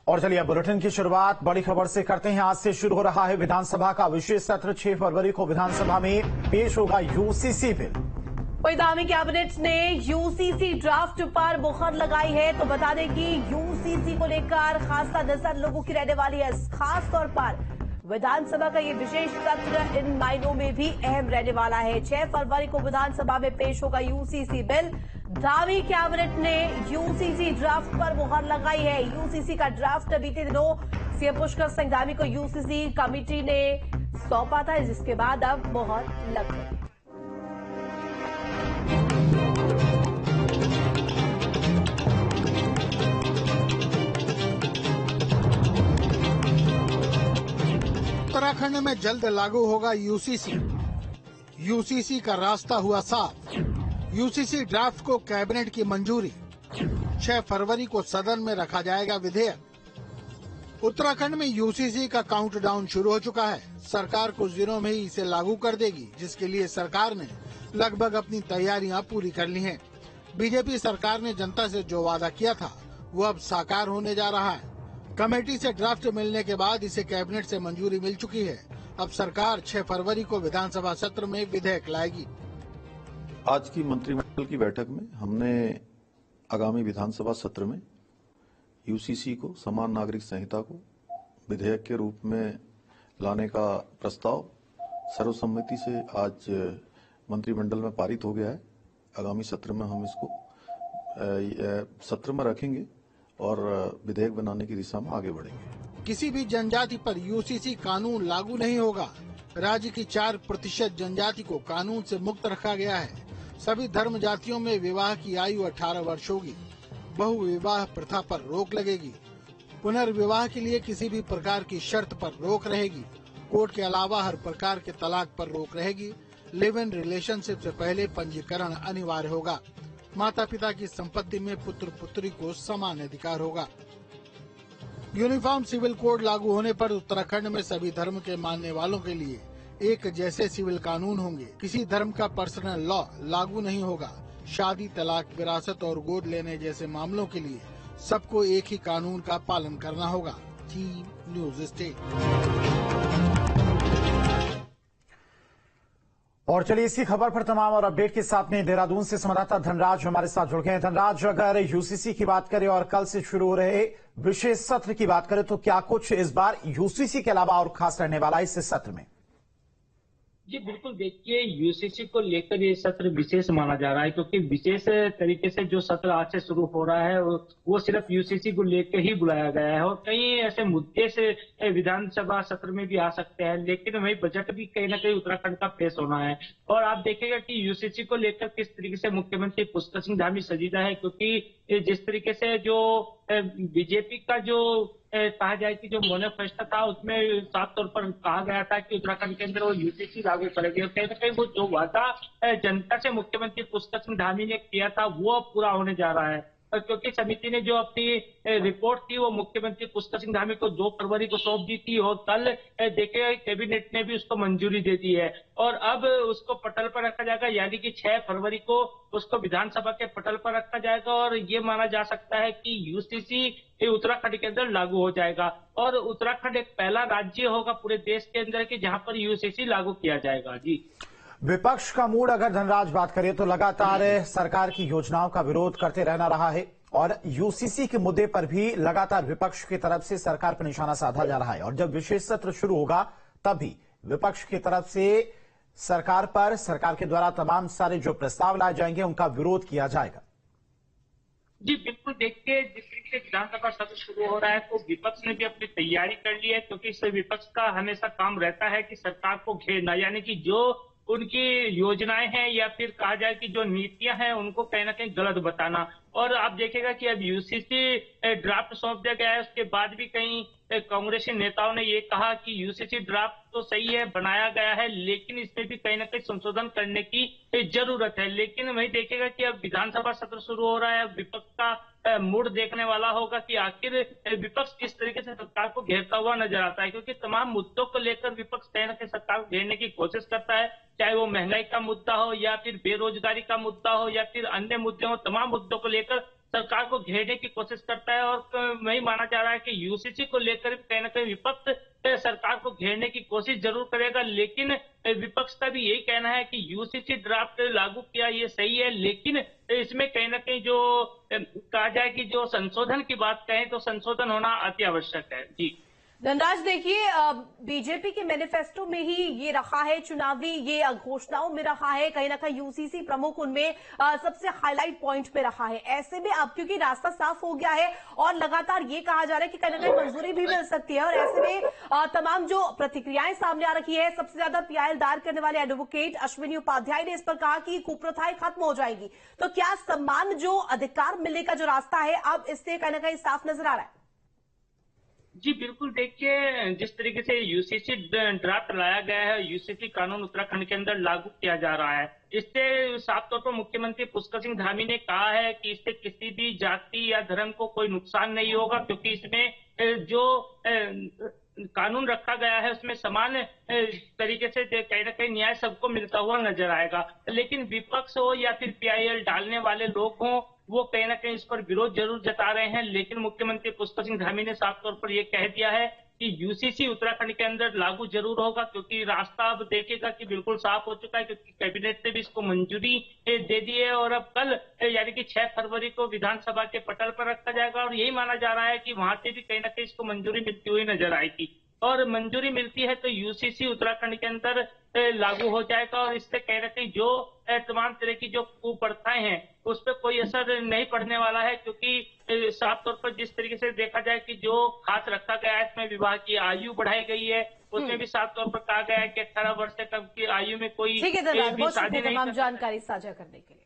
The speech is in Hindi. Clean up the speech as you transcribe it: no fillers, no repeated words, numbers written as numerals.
और चलिए बुलेटिन की शुरुआत बड़ी खबर से करते हैं। आज से शुरू हो रहा है विधानसभा का विशेष सत्र। 6 फरवरी को विधानसभा में पेश होगा यूसीसी बिल। आगामी कैबिनेट ने यूसीसी ड्राफ्ट पर मुहर लगाई है। तो बता दें कि यूसीसी को लेकर खासा नजर लोगों की रहने वाली है। खास तौर पर विधानसभा का ये विशेष सत्र इन मायनों में भी अहम रहने वाला है। 6 फरवरी को विधानसभा में पेश होगा यूसीसी बिल। धामी कैबिनेट ने यूसीसी ड्राफ्ट पर मुहर लगाई है। यूसीसी का ड्राफ्ट बीते दिनों सीएम पुष्कर सिंह धामी को यूसीसी कमेटी ने सौंपा था, जिसके बाद अब मुहर लग गई। उत्तराखंड में जल्द लागू होगा यूसीसी। यूसीसी का रास्ता हुआ साफ। यूसीसी ड्राफ्ट को कैबिनेट की मंजूरी। 6 फरवरी को सदन में रखा जाएगा विधेयक। उत्तराखंड में यूसीसी का काउंटडाउन शुरू हो चुका है। सरकार कुछ दिनों में ही इसे लागू कर देगी, जिसके लिए सरकार ने लगभग अपनी तैयारियां पूरी कर ली हैं। बीजेपी सरकार ने जनता से जो वादा किया था वो अब साकार होने जा रहा है। कमेटी से ड्राफ्ट मिलने के बाद इसे कैबिनेट से मंजूरी मिल चुकी है। अब सरकार 6 फरवरी को विधानसभा सत्र में विधेयक लाएगी। आज की मंत्रिमंडल की बैठक में हमने आगामी विधानसभा सत्र में यूसीसी को, समान नागरिक संहिता को विधेयक के रूप में लाने का प्रस्ताव सर्वसम्मति से आज मंत्रिमंडल में पारित हो गया है। आगामी सत्र में हम इसको सत्र में रखेंगे और विधेयक बनाने की दिशा में आगे बढ़ेंगे। किसी भी जनजाति पर यूसीसी कानून लागू नहीं होगा। राज्य की 4% जनजाति को कानून से मुक्त रखा गया है। सभी धर्म जातियों में विवाह की आयु 18 वर्ष होगी। बहुविवाह प्रथा पर रोक लगेगी। पुनर्विवाह के लिए किसी भी प्रकार की शर्त पर रोक रहेगी। कोर्ट के अलावा हर प्रकार के तलाक पर रोक रहेगी। लिव इन रिलेशनशिप से पहले पंजीकरण अनिवार्य होगा। माता पिता की संपत्ति में पुत्र पुत्री को समान अधिकार होगा। यूनिफॉर्म सिविल कोड लागू होने पर उत्तराखंड में सभी धर्म के मानने वालों के लिए एक जैसे सिविल कानून होंगे। किसी धर्म का पर्सनल लॉ लागू नहीं होगा। शादी, तलाक, विरासत और गोद लेने जैसे मामलों के लिए सबको एक ही कानून का पालन करना होगा। Team news state. और चलिए इसी खबर पर तमाम और अपडेट के साथ में देहरादून से संवाददाता धनराज हमारे साथ जुड़ गए हैं। धनराज, अगर यूसीसी की बात करें और कल से शुरू हो रहे विशेष सत्र की बात करें तो क्या कुछ इस बार यूसीसी के अलावा और खास रहने वाला है इस सत्र में? जी बिल्कुल, देखिए यूसीसी को लेकर ये सत्र विशेष माना जा रहा है, क्योंकि विशेष तरीके से जो सत्र आज से शुरू हो रहा है वो सिर्फ यूसीसी को लेकर ही बुलाया गया है। और कई ऐसे मुद्दे से विधानसभा सत्र में भी आ सकते हैं, लेकिन वही बजट भी कहीं ना कहीं उत्तराखंड का पेश होना है। और आप देखेगा कि यूसीसी को लेकर किस तरीके से मुख्यमंत्री पुष्कर सिंह धामी संजीदा है, क्योंकि जिस तरीके से जो बीजेपी का जो कहा जाए कि जो मैनिफेस्टो था उसमें साफ तौर पर कहा गया था कि उत्तराखंड के अंदर वो यूसीसी लागू करेंगे। और कहीं ना कहीं वो जो वादा जनता से मुख्यमंत्री पुष्कर सिंह धामी ने किया था वो अब पूरा होने जा रहा है। क्योंकि समिति ने जो अपनी रिपोर्ट थी वो मुख्यमंत्री पुष्कर सिंह धामी को 2 फरवरी को सौंप दी थी और कल देखिए कैबिनेट ने भी उसको मंजूरी दे दी है। और अब उसको पटल पर रखा जाएगा, यानी कि 6 फरवरी को उसको विधानसभा के पटल पर रखा जाएगा। और ये माना जा सकता है कि यूसीसी उत्तराखंड के अंदर लागू हो जाएगा। और उत्तराखंड एक पहला राज्य होगा पूरे देश के अंदर कि जहां पर यूसीसी लागू किया जाएगा। जी, विपक्ष का मूड अगर धनराज बात करें तो लगातार सरकार की योजनाओं का विरोध करते रहना रहा है और यूसीसी के मुद्दे पर भी लगातार विपक्ष की तरफ से सरकार पर निशाना साधा जा रहा है। और जब विशेष सत्र शुरू होगा तब भी विपक्ष की तरफ से सरकार पर, सरकार के द्वारा तमाम सारे जो प्रस्ताव लाए जाएंगे उनका विरोध किया जाएगा। जी बिल्कुल, देखिए जिस तरीके से विधानसभा सत्र शुरू हो रहा है तो विपक्ष ने भी अपनी तैयारी कर ली है, क्योंकि इससे विपक्ष का हमेशा काम रहता है कि सरकार को घेरना, यानी कि जो उनकी योजनाएं हैं या फिर कहा जाए कि जो नीतियां हैं उनको कहीं ना कहीं गलत बताना। और आप देखेगा कि अब यूसीसी ड्राफ्ट सौंप दिया गया है, उसके बाद भी कई कांग्रेसी नेताओं ने ये कहा कि यूसीसी ड्राफ्ट तो सही है, बनाया गया है, लेकिन इसमें भी कहीं ना कहीं संशोधन करने की जरूरत है। लेकिन वही देखेगा कि अब विधानसभा सत्र शुरू हो रहा है, विपक्ष का मूड देखने वाला होगा कि आखिर विपक्ष किस तरीके से सरकार को घेरता हुआ नजर आता है, क्योंकि तमाम मुद्दों को लेकर विपक्ष कहीं ना कहीं सरकार को घेरने की कोशिश करता है, चाहे वो महंगाई का मुद्दा हो या फिर बेरोजगारी का मुद्दा हो या फिर अन्य मुद्दे हो। तमाम मुद्दों को लेकर सरकार को घेरने की कोशिश करता है। और वही माना जा रहा है कि यूसीसी को लेकर कहीं ना कहीं विपक्ष सरकार को घेरने की कोशिश जरूर करेगा, लेकिन विपक्ष का भी यही कहना है कि यूसीसी ड्राफ्ट लागू किया ये सही है, लेकिन इसमें कहीं ना कहीं जो कहा जाए कि जो संशोधन की बात कहें तो संशोधन होना अति आवश्यक है। जी धनराज, देखिए बीजेपी के मैनिफेस्टो में ही ये रखा है, चुनावी ये घोषणाओं में रखा है, कहीं ना कहीं यूसीसी प्रमुख उनमें सबसे हाईलाइट पॉइंट पे रखा है। ऐसे में अब क्योंकि रास्ता साफ हो गया है और लगातार ये कहा जा रहा है कि कहीं ना कहीं मंजूरी भी मिल सकती है, और ऐसे में तमाम जो प्रतिक्रियाएं सामने आ रही है, सबसे ज्यादा पीआईएल दायर करने वाले एडवोकेट अश्विनी उपाध्याय ने इस पर कहा कि कुप्रथाएं खत्म हो जाएगी। तो क्या सम्मान जो अधिकार मिलने का जो रास्ता है अब इससे कहीं ना कहीं साफ नजर आ रहा है? जी बिल्कुल, देखिए जिस तरीके से यूसीसी ड्राफ्ट लाया गया है, यूसीसी कानून उत्तराखंड के अंदर लागू किया जा रहा है, इससे साफ तौर पर मुख्यमंत्री पुष्कर सिंह धामी ने कहा है कि इससे किसी भी जाति या धर्म को कोई नुकसान नहीं होगा, क्योंकि इसमें जो कानून रखा गया है उसमें समान तरीके से कहीं ना कहीं न्याय सबको मिलता हुआ नजर आएगा। लेकिन विपक्ष हो या फिर पीआईएल डालने वाले लोग हों, वो कहीं ना कहीं इस पर विरोध जरूर जता रहे हैं। लेकिन मुख्यमंत्री पुष्कर सिंह धामी ने साफ तौर पर यह कह दिया है कि यूसीसी उत्तराखंड के अंदर लागू जरूर होगा, क्योंकि रास्ता अब देखेगा कि बिल्कुल साफ हो चुका है, क्योंकि कैबिनेट ने भी इसको मंजूरी दे दी है। और अब कल यानी कि 6 फरवरी को विधानसभा के पटल पर रखा जाएगा, और यही माना जा रहा है कि वहां से भी कहीं ना कहीं इसको मंजूरी मिलती हुई नजर आएगी। और मंजूरी मिलती है तो यूसीसी उत्तराखंड के अंदर लागू हो जाएगा, और इससे कहीं ना कहीं जो तमाम तरह की जो कुप्रथाएं हैं उस पर कोई असर नहीं पड़ने वाला है, क्योंकि साफ तौर पर जिस तरीके से देखा जाए कि जो खास रखा गया है इसमें विवाह की आयु बढ़ाई गई है, उसमें भी साफ तौर पर कहा गया है कि 18 वर्ष से कम की आयु में कोई ठीक है धन्यवाद, भी बहुत शादी शुक्रिया नहीं तमाम कर सकता। जानकारी साझा करने के लिए।